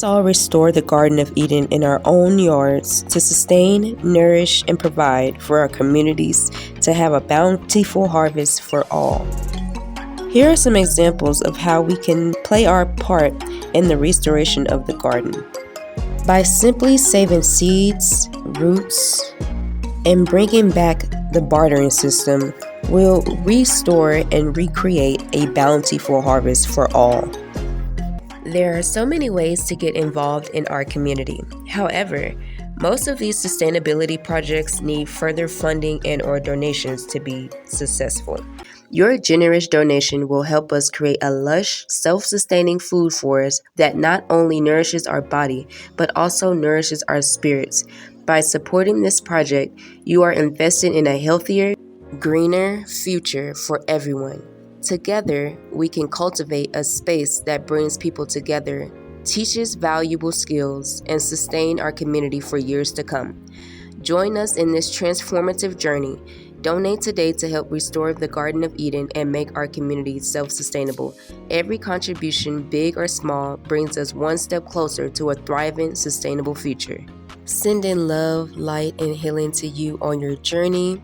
Let's all restore the Garden of Eden in our own yards to sustain, nourish, and provide for our communities to have a bountiful harvest for all. Here are some examples of how we can play our part in the restoration of the garden. By simply saving seeds, roots, and bringing back the bartering system, we'll restore and recreate a bountiful harvest for all. There are so many ways to get involved in our community. However, most of these sustainability projects need further funding and/or donations to be successful. Your generous donation will help us create a lush, self-sustaining food forest that not only nourishes our body, but also nourishes our spirits. By supporting this project, you are investing in a healthier, greener future for everyone. Together, we can cultivate a space that brings people together, teaches valuable skills, and sustain our community for years to come. Join us in this transformative journey. Donate today to help restore the Garden of Eden and make our community self-sustainable. Every contribution, big or small, brings us one step closer to a thriving, sustainable future. Sending love, light, and healing to you on your journey.